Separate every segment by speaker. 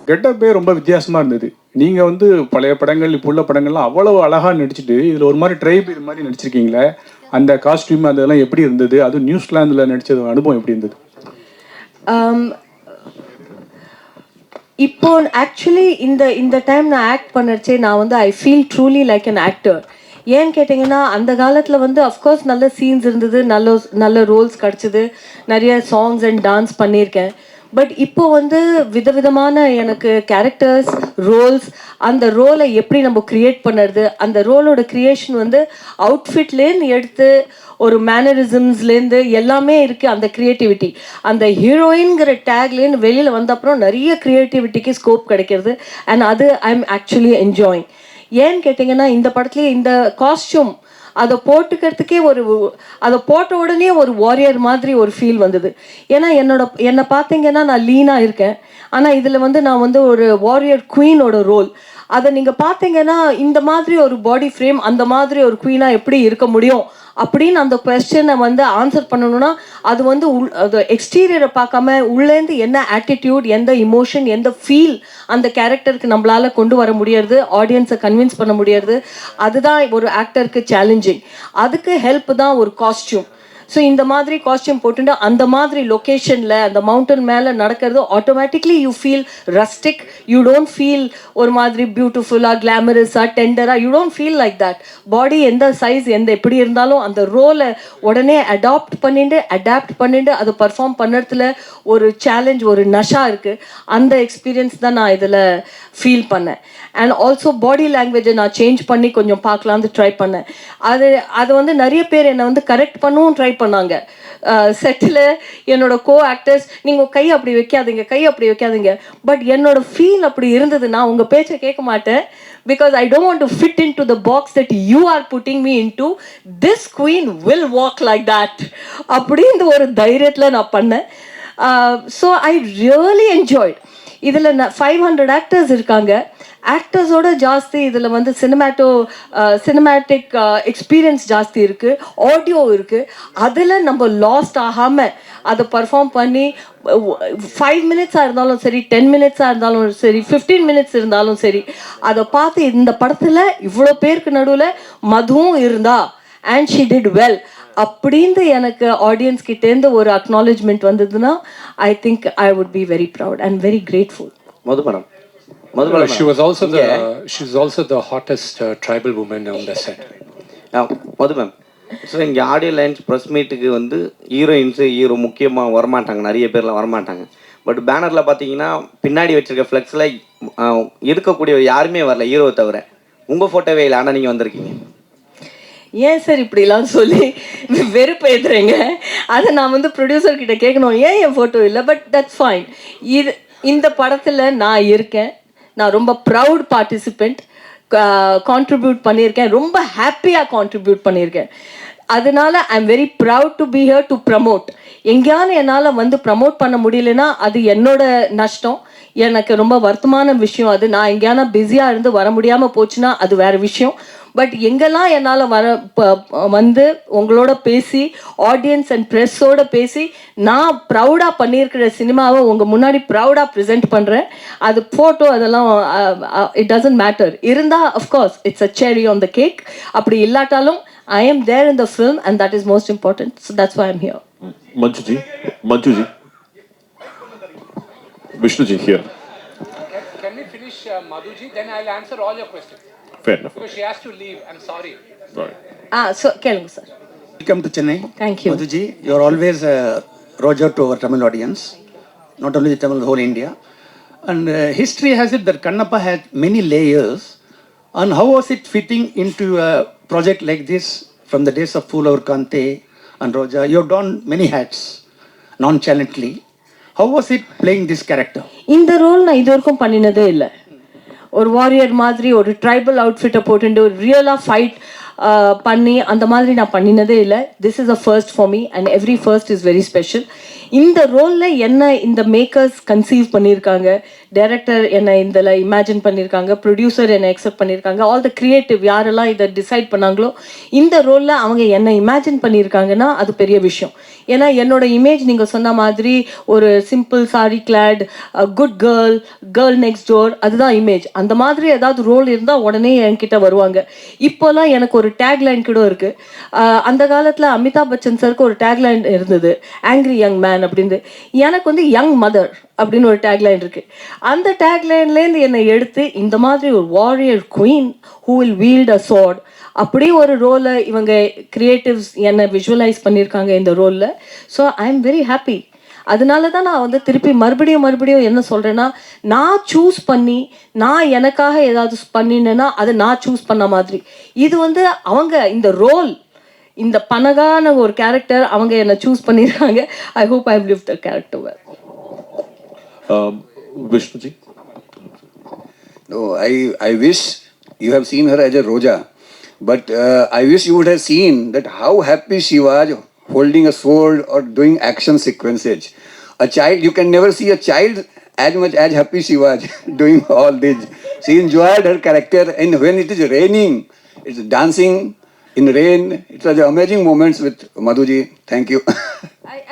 Speaker 1: கெட்டப்பே ரொம்ப வித்தியாசமாக இருந்தது. நீங்கள் வந்து பழைய படங்கள் இப்போ உள்ள படங்கள்லாம் அவ்வளவு அழகாக நடிச்சுட்டு இதில் ஒரு மாதிரி ட்ரைப் இது மாதிரி நடிச்சிருக்கீங்களே, அந்த காஸ்டியூம் அதெல்லாம் எப்படி இருந்தது? அதுவும் நியூசிலாந்தில் நடித்தது அனுபவம் எப்படி இருந்தது?
Speaker 2: இப்போ ஆக்சுவலி இந்த டைம் நான் ஆக்ட் பண்ணச்சே நான் வந்து I feel truly like an actor. ஏன்னு கேட்டிங்கன்னா அந்த காலத்தில் வந்து அஃப்கோர்ஸ் நல்ல சீன்ஸ் இருந்தது, நல்ல ரோல்ஸ் கிடச்சிது, நிறைய சாங்ஸ் அண்ட் டான்ஸ் பண்ணியிருக்கேன். பட் இப்போ வந்து விதவிதமான எனக்கு கேரக்டர்ஸ், ரோல்ஸ், அந்த ரோலை எப்படி நம்ம க்ரியேட் பண்ணுறது, அந்த ரோலோட க்ரியேஷன் வந்து அவுட்ஃபிட்லேருந்து எடுத்து ஒரு மேனரிசம்ஸ்லேருந்து எல்லாமே இருக்குது. அந்த க்ரியேட்டிவிட்டி அந்த ஹீரோயின்கிற டேக்லேருந்து வெளியில் வந்த அப்புறம் நிறைய க்ரியேட்டிவிட்டிக்கு ஸ்கோப் கிடைக்கிறது. அண்ட் அது ஐ எம் ஆக்சுவலி என்ஜாயிங். ஏன்னு கேட்டிங்கன்னா இந்த படத்துலேயே இந்த காஸ்டியூம் அதை போட்டுக்கிறதுக்கே அதை போட்ட உடனே ஒரு வாரியர் மாதிரி ஒரு ஃபீல் வந்தது. ஏன்னா என்னை பார்த்தீங்கன்னா நான் லீனாக இருக்கேன், ஆனால் இதில் வந்து நான் வந்து ஒரு வாரியர் குவீனோட ரோல். அதை நீங்கள் பார்த்தீங்கன்னா இந்த மாதிரி ஒரு பாடி ஃப்ரேம் அந்த மாதிரி ஒரு குவீனாக எப்படி இருக்க முடியும் அப்படின்னு அந்த கொஸ்டினை வந்து ஆன்சர் பண்ணணும்னா அது வந்து அது எக்ஸ்டீரியரை பார்க்காம உள்ளேருந்து என்ன ஆட்டிடியூட், எந்த இமோஷன், எந்த ஃபீல் அந்த கேரக்டருக்கு நம்மளால கொண்டு வர முடியாது, ஆடியன்ஸை கன்வின்ஸ் பண்ண முடியாது. அதுதான் ஒரு ஆக்டருக்கு சேலஞ்சிங். அதுக்கு ஹெல்ப் தான் ஒரு காஸ்டியூம். ஸோ இந்த மாதிரி காஸ்டியூம் போட்டுட்டு அந்த மாதிரி லொக்கேஷனில் அந்த மவுண்டன் மேலே நடக்கிறது automatically you feel rustic. You don't feel ஒரு மாதிரி பியூட்டிஃபுல்லாக கிளாமரஸாக டெண்டராக, you don't feel like that. Body எந்த சைஸ் எப்படி இருந்தாலும் அந்த ரோலை உடனே அடாப்ட் பண்ணிட்டு அதை பர்ஃபார்ம் பண்ணுறதுல ஒரு சேலஞ்ச், ஒரு நஷா இருக்குது. அந்த எக்ஸ்பீரியன்ஸ் தான் நான் இதில் ஃபீல் பண்ணேன். அண்ட் ஆல்சோ பாடி லாங்குவேஜை நான் சேஞ்ச் பண்ணி கொஞ்சம் பார்க்கலான்னு ட்ரை பண்ணேன். அது வந்து நிறைய பேர் என்னை வந்து கரெக்ட் பண்ணவும் ட்ரை பண்ணாங்க செட்டில். என்னோட கோ ஆக்டர்ஸ் நீங்கள் கை அப்படி வைக்காதீங்க, பட் என்னோட ஃபீல் அப்படி இருந்தது. நான் உங்கள் பேச்சை கேட்க மாட்டேன், because I don't want to fit in to the box that you are putting me in to. This queen will walk like that அப்படின்னு ஒரு தைரியத்தில் நான் பண்ணேன். So I really enjoyed. இதில் 500 ஆக்டர்ஸ் இருக்காங்க. ஆக்டர்ஸோட ஜாஸ்தி இதில் வந்து சினிமேட்டிக் எக்ஸ்பீரியன்ஸ் ஜாஸ்தி இருக்குது, ஆடியோ இருக்குது. அதில் நம்ம லாஸ்ட் ஆகாமல் அதை பர்ஃபார்ம் பண்ணி 5 மினிட்ஸாக இருந்தாலும் சரி, 10 மினிட்ஸாக இருந்தாலும் சரி, 15 மினிட்ஸ் இருந்தாலும் சரி, அதை பார்த்து இந்த படத்தில் இவ்வளோ பேருக்கு நடுவில் மதுவும் இருந்தா அண்ட் ஷி டிட் வெல் அப்படின்னு எனக்கு ஆடியன்ஸ் கிட்டேருந்து ஒரு அக்னாலேஜ்மெண்ட் வந்ததுன்னா I think I would be very proud and very grateful.
Speaker 3: மதுபனம்.
Speaker 4: She was also the hottest tribal woman on the set.
Speaker 3: Madhu ma'am, so இங்கே ஆடியோ லைன்ஸ் ப்ரெஸ் மீட்டுக்கு வந்து hero முக்கியமாக வரமாட்டாங்க, நிறைய பேர்லாம் வரமாட்டாங்க. பட் பேனரில் பார்த்தீங்கன்னா பின்னாடி வச்சுருக்க ஃப்ளெக்ஸில் இருக்கக்கூடிய யாருமே வரல, ஹீரோவை தவிர. உங்கள் ஃபோட்டோவே இல்லை, ஆனால் நீங்கள் வந்திருக்கீங்க.
Speaker 2: ஏன் சார் இப்படிலாம் சொல்லி வெறுப்பு ஏற்றுறீங்க? அதை நான் வந்து ப்ரொடியூசர்கிட்ட கேட்கணும், ஏன் என் ஃபோட்டோ இல்லை? But that's fine. இந்த படத்தில் நான் இருக்கேன். நான் ரொம்ப ப்ரவுட் பார்ட்டிசிபெண்ட். கான்ட்ரிபியூட் பண்ணியிருக்கேன், ரொம்ப ஹாப்பியாக கான்ட்ரிபியூட் பண்ணியிருக்கேன். அதனால I am very proud to be here to promote. எங்கேயானு என்னால் வந்து ப்ரமோட் பண்ண முடியலன்னா அது என்னோட நஷ்டம், எனக்கு ரொம்ப வருத்தமான விஷயம். அது நான் எங்கேயானா பிஸியாக இருந்து வர முடியாமல் போச்சுன்னா அது வேறு விஷயம். பட் எங்கெல்லாம் என்னால் வந்து உங்களோட பேசி ஆடியன்ஸ் அண்ட் ப்ரெஸ்ஸோட பேசி நான் ப்ரௌடாக பண்ணியிருக்கிற சினிமாவை உங்கள் முன்னாடி ப்ரௌடாக ப்ரெசென்ட் பண்ணுறேன். அது ஃபோட்டோ அதெல்லாம் இட் டசன்ட் மேட்டர். இருந்தால் அஃப்கோர்ஸ் இட்ஸ் அ செரி ஆன் த கேக். அப்படி இல்லாட்டாலும் I am there in the film and that is most important. So that's why I'm here.
Speaker 5: Manjuji. Vishnuji here.
Speaker 4: Can we finish Madhuji? Then I'll answer all your questions.
Speaker 5: Fair enough.
Speaker 4: Because she has to leave. I'm sorry.
Speaker 5: Sorry.
Speaker 2: So Kelung sir.
Speaker 6: Welcome to Chennai.
Speaker 2: Thank you.
Speaker 6: Madhuji, you're always a Roger to our Tamil audience, not only the Tamil, the whole India. And history has it that Kannappa had many layers. And how was it fitting into a project like this from the days of Pulavar Kante and Roja? You've done many hats nonchalantly. How was it playing this character?
Speaker 2: இந்த role நான் இது வரைக்கும் பண்ணினதே இல்லை. ஒரு warrior மாதிரி ஒரு tribal அவுட்ஃபிட்டை போட்டுட்டு ஒரு ரியலாக ஃபைட் பண்ணி அந்த மாதிரி நான் பண்ணினதே இல்லை. This is a first for me and every first is very special. இந்த ரோலில் என்ன இந்த மேக்கர்ஸ் கன்சீவ் பண்ணியிருக்காங்க, டைரக்டர் என்னை இதில் இமேஜின் பண்ணியிருக்காங்க, ப்ரொடியூசர் என்னை அக்செப்ட் பண்ணியிருக்காங்க, ஆல் த கிரியேட்டிவ் யாரெல்லாம் இதை டிசைட் பண்ணாங்களோ இந்த ரோலில் அவங்க என்னை இமேஜின் பண்ணியிருக்காங்கன்னா அது பெரிய விஷயம். ஏன்னா என்னோட இமேஜ் நீங்கள் சொன்ன மாதிரி ஒரு simple sari clad good girl next door, அதுதான் இமேஜ். அந்த மாதிரி ஏதாவது ரோல் இருந்தால் உடனே என்கிட்ட வருவாங்க. இப்போல்லாம் எனக்கு ஒரு டேக்லைன் கூட இருக்குது. அந்த காலத்தில் அமிதாப் பச்சன் சருக்கு ஒரு டேக்லைன் இருந்தது, ஆங்க்ரி யங் மேன் அப்படின்னு. எனக்கு வந்து யங் மதர் அப்படின்னு ஒரு டேக்லைன் இருக்குது. அந்த டேக்லைன்லேருந்து என்னை எடுத்து இந்த மாதிரி ஒரு warrior queen who will wield a sword அப்படி ஒரு ரோலை இவங்க கிரியேட்டிவ்ஸ் என்னை விஷுவலைஸ் பண்ணியிருக்காங்க இந்த ரோலில். So I am very happy. அதனால தான் நான் வந்து திருப்பி மறுபடியும் என்ன சொல்கிறேன்னா, நான் சூஸ் பண்ணி நான் எனக்காக ஏதாவது பண்ணினேன்னா அதை நான் சூஸ் பண்ண மாதிரி. இது வந்து அவங்க இந்த ரோல், இந்த பனகான ஒரு கேரக்டர் அவங்க என்னை சூஸ் பண்ணியிருக்காங்க. I hope I live the character well.
Speaker 5: Vishnuji.
Speaker 7: No, I wish you have seen her as a Roja, but I wish you would have seen that how happy she was holding a sword or doing action sequences. A child, you can never see a child as much as happy she was doing all this. She enjoyed her character, and when it is raining, it's dancing in rain. It was amazing moments with Madhuji. Thank you.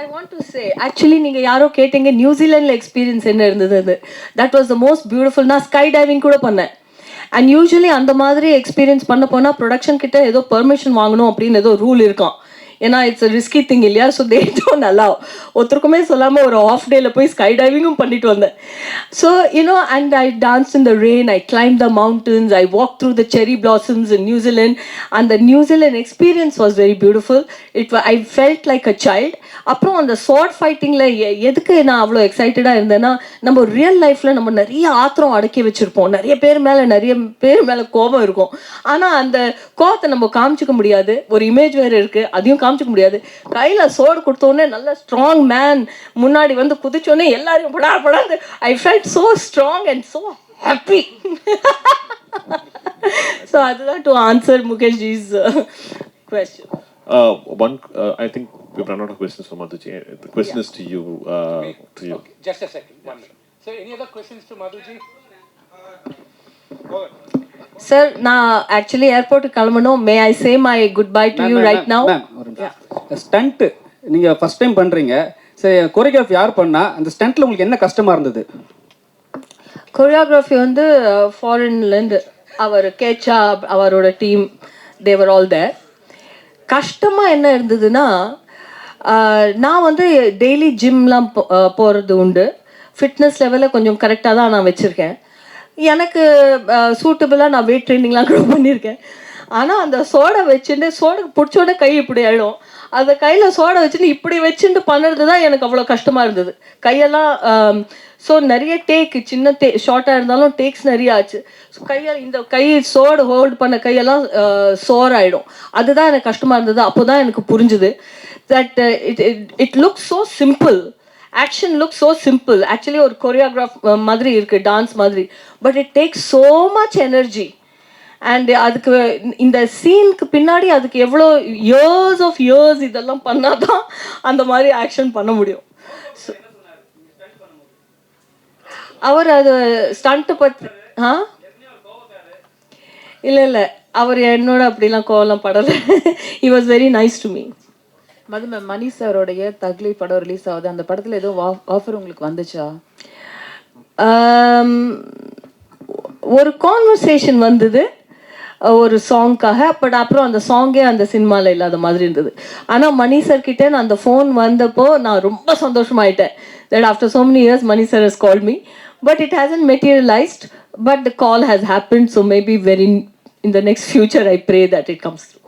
Speaker 2: I want to say, actually நீங்கள் யாரோ கேட்டீங்க நியூசிலாண்டில் experience என்ன இருந்தது. அது that was the most beautiful. நான் sky diving கூட பண்ணேன். And usually அந்த மாதிரி எக்ஸ்பீரியன்ஸ் பண்ண போனால் ப்ரொடக்ஷன் கிட்ட ஏதோ பெர்மிஷன் வாங்கணும் அப்படின்னு ஏதோ ரூல் இருக்கான். ஏன்னா இட்ஸ் ரிஸ்கி திங் இல்லையா. So they don't allow. ஒருத்தருக்குமே சொல்லாமல் ஒரு ஆஃப் டேல போய் ஸ்கை டைவிங்கும் பண்ணிட்டு வந்தேன். So you know and I dance in the rain, I climb the mountains, I walk through the cherry blossoms in New Zealand. அந்த New Zealand experience was very beautiful. I felt like a child. அப்புறம் அந்த sword ஃபைட்டிங்கில் எதுக்கு நான் அவ்வளோ எக்ஸைட்டடாக இருந்தேன்னா, நம்ம real லைஃப்பில் நம்ம நிறைய ஆத்திரம் அடக்கி வச்சுருப்போம், நிறைய பேர் மேலே கோபம் இருக்கும். ஆனால் அந்த கோபத்தை நம்ம காமிச்சிக்க முடியாது. ஒரு இமேஜ் வேறு இருக்குது, அதையும் காமிச்சிக்க முடியாது. கையில் சோடு கொடுத்தோடனே நல்ல ஸ்ட்ராங் மேன் முன்னாடி வந்து குதிச்சோடனே எல்லாரையும் படாது. I felt so strong and so happy. So அதுதான் to answer Mukeshji's question.
Speaker 5: I think we've run out of questions for Madhuji. The question is to you.
Speaker 4: Okay, just a second. 1 minute. So, any other questions to Madhuji?
Speaker 2: Sir, நான் actually ஏர்போர்ட்டுக்கு கிளம்பணும். May I say my goodbye to you right now?
Speaker 8: Stunt நீங்கள் first time பண்ணுறீங்க. சரி, choreography யார் பண்ணா? அந்த ஸ்டண்ட்டில் உங்களுக்கு என்ன கஷ்டமாக இருந்தது?
Speaker 2: கொரியோகிராஃபி வந்து ஃபாரின்லேருந்து அவர் கேச்சா அவரோட டீம் தேவர் ஆல் தேர். கஷ்டமாக என்ன இருந்ததுன்னா, நான் வந்து டெய்லி ஜிம்லாம் போகிறது உண்டு. ஃபிட்னஸ் லெவலில் கொஞ்சம் கரெக்டாக தான் நான் வச்சுருக்கேன். எனக்கு சூட்டபுளாக நான் வெயிட் ட்ரைனிங்லாம் கூட பண்ணியிருக்கேன். ஆனால் அந்த சோடை வச்சுட்டு சோடை பிடிச்சோடனே கை இப்படி ஆகிடும். அந்த கையில் சோடை வச்சுட்டு இப்படி வச்சுட்டு பண்ணுறது தான் எனக்கு அவ்வளோ கஷ்டமாக இருந்தது. கையெல்லாம் ஸோ நிறைய சின்ன ஷார்ட்டாக இருந்தாலும் டேக்ஸ் நிறைய ஆச்சு. ஸோ இந்த கை சோடு ஹோல்டு பண்ண கையெல்லாம் சோர் ஆகிடும். அதுதான் எனக்கு கஷ்டமாக இருந்தது. அப்போ தான் எனக்கு புரிஞ்சுது that it looks so simple. Action look so simple. Actually ஒரு கொரியோகிராஃப் மாதிரி இருக்குது, டான்ஸ் மாதிரி. But it takes so much energy. And அதுக்கு இந்த சீனுக்கு பின்னாடி அதுக்கு எவ்வளோ இயர்ஸ் இதெல்லாம் பண்ணால் தான் அந்த மாதிரி ஆக்ஷன் பண்ண முடியும். அவர் அது ஸ்டண்ட்டு பற்றி இல்லை அவர் என்னோட அப்படிலாம் கோவலாம் படலை. He was very nice to me.
Speaker 9: Madhu ma'am, Mani சாரோடைய தக்லி படம் ரிலீஸ் ஆகுது. அந்த படத்தில் ஏதோ ஆஃபர் உங்களுக்கு வந்துச்சா?
Speaker 2: ஒரு கான்வர்சேஷன் வந்தது ஒரு சாங்க்காக. பட் அப்புறம் அந்த சாங்கே அந்த சினிமாவில் இல்லாத மாதிரி இருந்தது. ஆனால் மணி சார் கிட்டே நான் அந்த ஃபோன் வந்தப்போ நான் ரொம்ப சந்தோஷமாயிட்டேன். That after so many years Mani sir has called me. But it hasn't materialized. But the call has happened. So maybe in the next future I pray that it comes through.